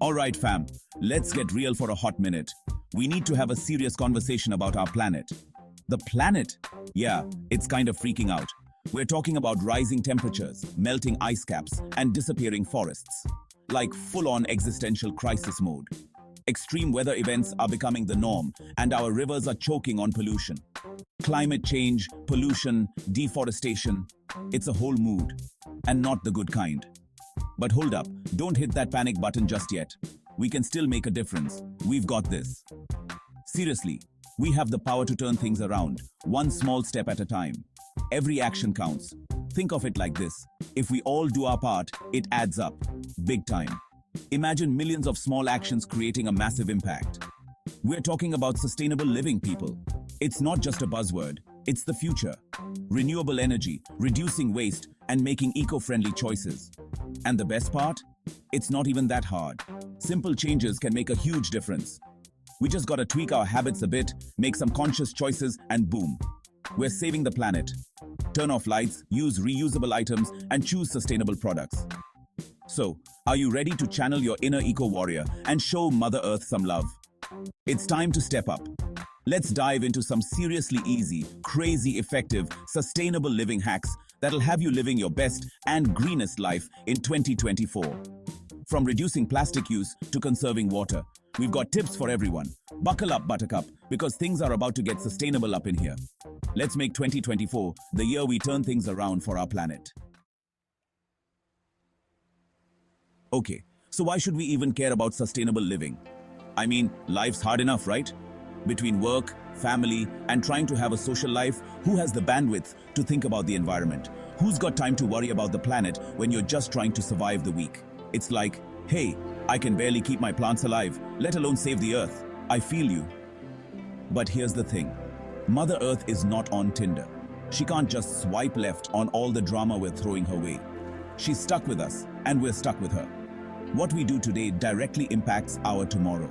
Alright fam, let's get real for a hot minute. We need to have a serious conversation about our planet. The planet? Yeah, it's kind of freaking out. We're talking about rising temperatures, melting ice caps, and disappearing forests. Like full-on existential crisis mode. Extreme weather events are becoming the norm, and our rivers are choking on pollution. Climate change, pollution, deforestation, it's a whole mood, and not the good kind. But hold up, don't hit that panic button just yet. We can still make a difference. We've got this. Seriously, we have the power to turn things around, one small step at a time. Every action counts. Think of it like this. If we all do our part, it adds up. Big time. Imagine millions of small actions creating a massive impact. We're talking about sustainable living, people. It's not just a buzzword, it's the future. Renewable energy, reducing waste, and making eco-friendly choices. And the best part? It's not even that hard. Simple changes can make a huge difference. We just gotta tweak our habits a bit, make some conscious choices, and boom. We're saving the planet. Turn off lights, use reusable items, and choose sustainable products. So, are you ready to channel your inner eco-warrior and show Mother Earth some love? It's time to step up. Let's dive into some seriously easy, crazy effective, sustainable living hacks that'll have you living your best and greenest life in 2024. From reducing plastic use to conserving water, we've got tips for everyone. Buckle up, Buttercup, because things are about to get sustainable up in here. Let's make 2024 the year we turn things around for our planet. Okay, so why should we even care about sustainable living? I mean, life's hard enough, right? Between work, family, and trying to have a social life, who has the bandwidth to think about the environment? Who's got time to worry about the planet when you're just trying to survive the week? It's like, hey, I can barely keep my plants alive, let alone save the earth. I feel you. But here's the thing. Mother Earth is not on Tinder. She can't just swipe left on all the drama we're throwing her way. She's stuck with us, and we're stuck with her. What we do today directly impacts our tomorrow.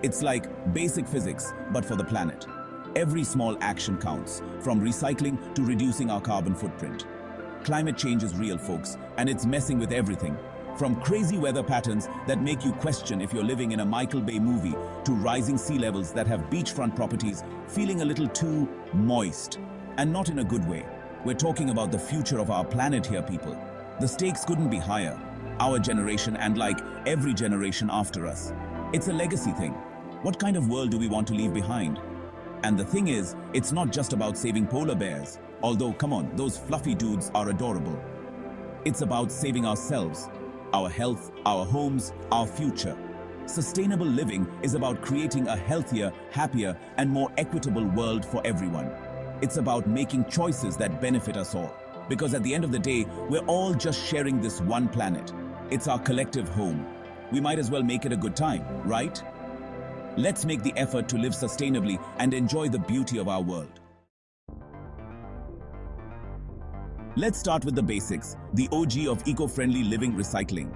It's like basic physics, but for the planet. Every small action counts, from recycling to reducing our carbon footprint. Climate change is real, folks, and it's messing with everything. From crazy weather patterns that make you question if you're living in a Michael Bay movie, to rising sea levels that have beachfront properties feeling a little too moist. And not in a good way. We're talking about the future of our planet here, people. The stakes couldn't be higher. Our generation and like every generation after us. It's a legacy thing. What kind of world do we want to leave behind? And the thing is, it's not just about saving polar bears, although come on, those fluffy dudes are adorable. It's about saving ourselves, our health, our homes, our future. Sustainable living is about creating a healthier, happier, and more equitable world for everyone. It's about making choices that benefit us all. Because at the end of the day, we're all just sharing this one planet. It's our collective home. We might as well make it a good time, right? Let's make the effort to live sustainably and enjoy the beauty of our world. Let's start with the basics, the OG of eco-friendly living: recycling.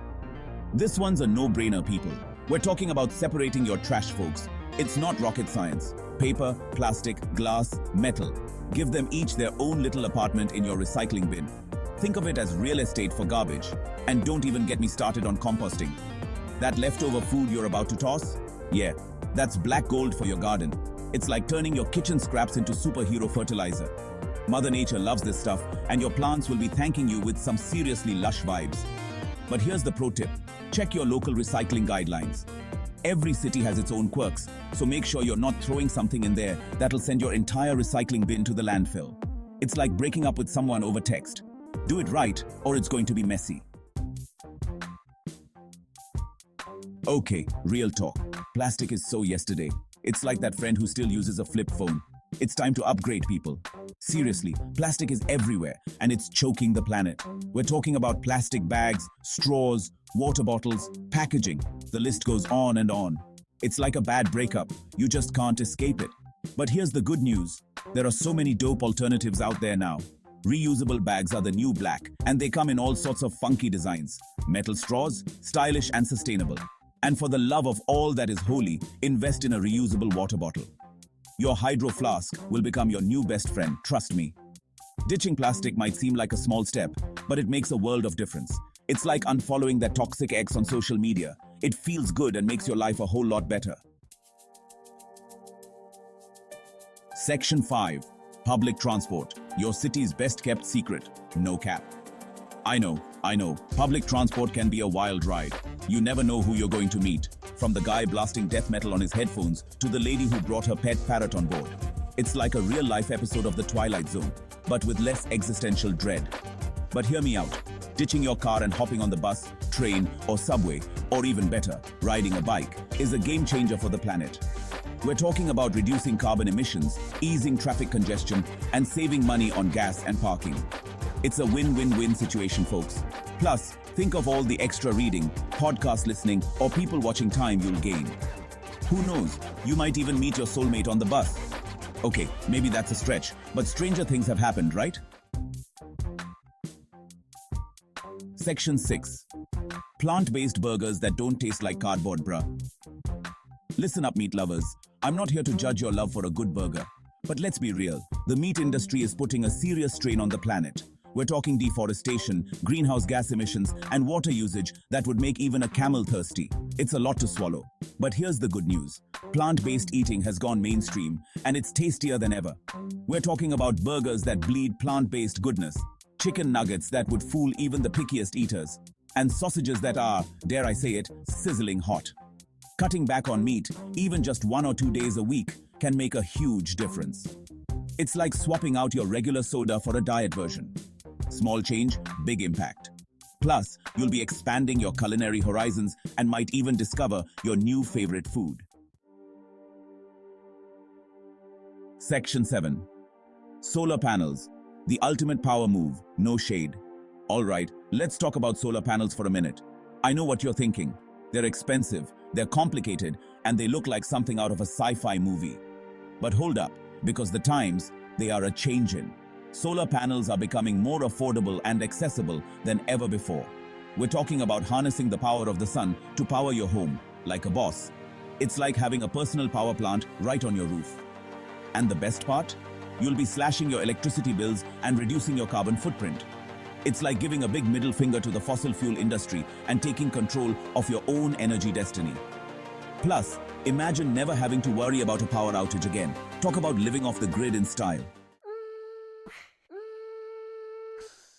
This one's a no-brainer, people. We're talking about separating your trash, folks. It's not rocket science. Paper, plastic, glass, metal. Give them each their own little apartment in your recycling bin. Think of it as real estate for garbage. And don't even get me started on composting. That leftover food you're about to toss? Yeah, that's black gold for your garden. It's like turning your kitchen scraps into superhero fertilizer. Mother Nature loves this stuff, and your plants will be thanking you with some seriously lush vibes. But here's the pro tip. Check your local recycling guidelines. Every city has its own quirks, so make sure you're not throwing something in there that'll send your entire recycling bin to the landfill. It's like breaking up with someone over text. Do it right, or it's going to be messy. Okay, real talk. Plastic is so yesterday. It's like that friend who still uses a flip phone. It's time to upgrade, people. Seriously, plastic is everywhere, and it's choking the planet. We're talking about plastic bags, straws, water bottles, packaging. The list goes on and on. It's like a bad breakup. You just can't escape it. But here's the good news. There are so many dope alternatives out there now. Reusable bags are the new black, and they come in all sorts of funky designs. Metal straws, stylish and sustainable. And for the love of all that is holy, invest in a reusable water bottle. Your hydro flask will become your new best friend, trust me. Ditching plastic might seem like a small step, but it makes a world of difference. It's like unfollowing that toxic ex on social media. It feels good and makes your life a whole lot better. Section 5. Public transport. Your city's best kept secret. No cap. I know. Public transport can be a wild ride. You never know who you're going to meet. From the guy blasting death metal on his headphones to the lady who brought her pet parrot on board. It's like a real-life episode of The Twilight Zone, but with less existential dread. But hear me out. Ditching your car and hopping on the bus, train, or subway, or even better, riding a bike, is a game changer for the planet. We're talking about reducing carbon emissions, easing traffic congestion, and saving money on gas and parking. It's a win-win-win situation, folks. Plus, think of all the extra reading, podcast listening, or people watching time you'll gain. Who knows, you might even meet your soulmate on the bus. Okay, maybe that's a stretch, but stranger things have happened, right? Section 6. Plant-based burgers that don't taste like cardboard, bruh. Listen up, meat lovers. I'm not here to judge your love for a good burger. But let's be real, the meat industry is putting a serious strain on the planet. We're talking deforestation, greenhouse gas emissions, and water usage that would make even a camel thirsty. It's a lot to swallow. But here's the good news. Plant-based eating has gone mainstream, and it's tastier than ever. We're talking about burgers that bleed plant-based goodness, chicken nuggets that would fool even the pickiest eaters, and sausages that are, dare I say it, sizzling hot. Cutting back on meat, even just 1 or 2 days a week, can make a huge difference. It's like swapping out your regular soda for a diet version. Small change, big impact. Plus, you'll be expanding your culinary horizons and might even discover your new favorite food. Section 7. Solar panels. The ultimate power move, no shade. Alright, let's talk about solar panels for a minute. I know what you're thinking. They're expensive, they're complicated, and they look like something out of a sci-fi movie. But hold up, because the times, they are a change-in. Solar panels are becoming more affordable and accessible than ever before. We're talking about harnessing the power of the sun to power your home, like a boss. It's like having a personal power plant right on your roof. And the best part? You'll be slashing your electricity bills and reducing your carbon footprint. It's like giving a big middle finger to the fossil fuel industry and taking control of your own energy destiny. Plus, imagine never having to worry about a power outage again. Talk about living off the grid in style.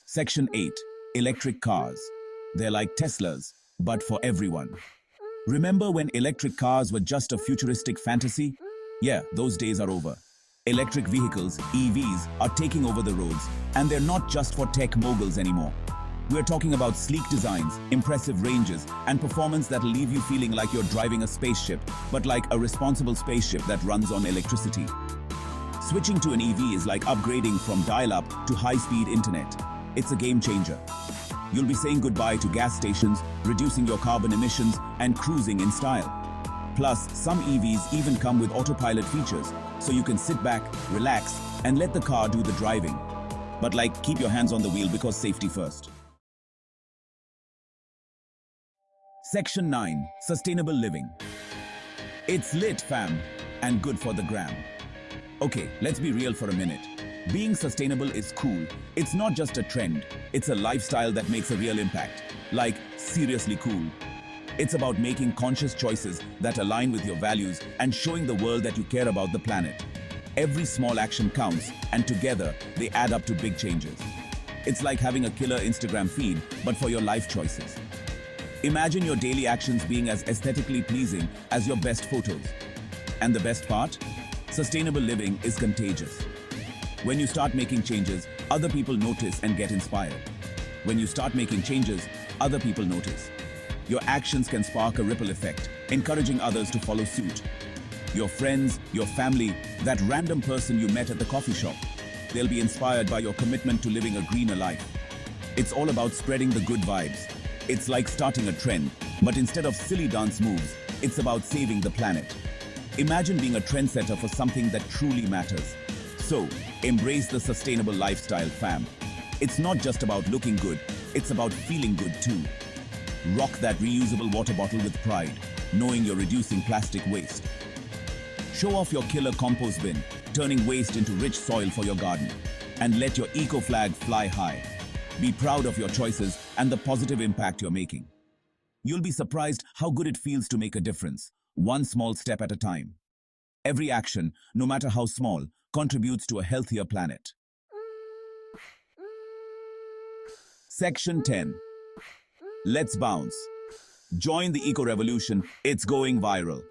Section 8. Electric cars. They're like Teslas, but for everyone. Remember when electric cars were just a futuristic fantasy? Yeah, those days are over. Electric vehicles, EVs, are taking over the roads, and they're not just for tech moguls anymore. We're talking about sleek designs, impressive ranges, and performance that'll leave you feeling like you're driving a spaceship, but like a responsible spaceship that runs on electricity. Switching to an EV is like upgrading from dial-up to high-speed internet. It's a game changer. You'll be saying goodbye to gas stations, reducing your carbon emissions, and cruising in style. Plus, some EVs even come with autopilot features, so you can sit back, relax, and let the car do the driving. But keep your hands on the wheel because safety first. Section 9. Sustainable living. It's lit, fam, and good for the gram. Okay, let's be real for a minute. Being sustainable is cool. It's not just a trend. It's a lifestyle that makes a real impact. Seriously cool. It's about making conscious choices that align with your values and showing the world that you care about the planet. Every small action counts, and together, they add up to big changes. It's like having a killer Instagram feed, but for your life choices. Imagine your daily actions being as aesthetically pleasing as your best photos. And the best part? Sustainable living is contagious. When you start making changes, other people notice and get inspired. When you start making changes, other people notice. Your actions can spark a ripple effect, encouraging others to follow suit. Your friends, your family, that random person you met at the coffee shop, they'll be inspired by your commitment to living a greener life. It's all about spreading the good vibes. It's like starting a trend, but instead of silly dance moves, it's about saving the planet. Imagine being a trendsetter for something that truly matters. So, embrace the sustainable lifestyle, fam. It's not just about looking good, it's about feeling good too. Rock that reusable water bottle with pride, knowing you're reducing plastic waste. Show off your killer compost bin, turning waste into rich soil for your garden. And let your eco flag fly high. Be proud of your choices and the positive impact you're making. You'll be surprised how good it feels to make a difference, one small step at a time. Every action, no matter how small, contributes to a healthier planet. Section 10. Let's bounce. Join the eco-revolution, it's going viral.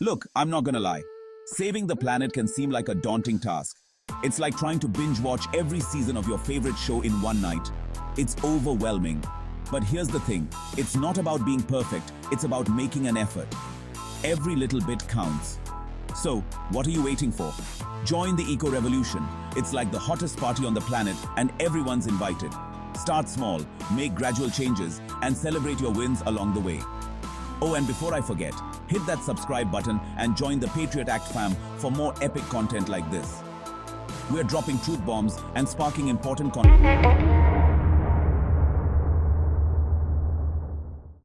Look, I'm not gonna lie. Saving the planet can seem like a daunting task. It's like trying to binge-watch every season of your favorite show in one night. It's overwhelming. But here's the thing, it's not about being perfect, it's about making an effort. Every little bit counts. So, what are you waiting for? Join the eco-revolution. It's like the hottest party on the planet and everyone's invited. Start small, make gradual changes, and celebrate your wins along the way. Oh, and before I forget, hit that subscribe button and join the Patriot Act fam for more epic content like this. We're dropping truth bombs and sparking important content.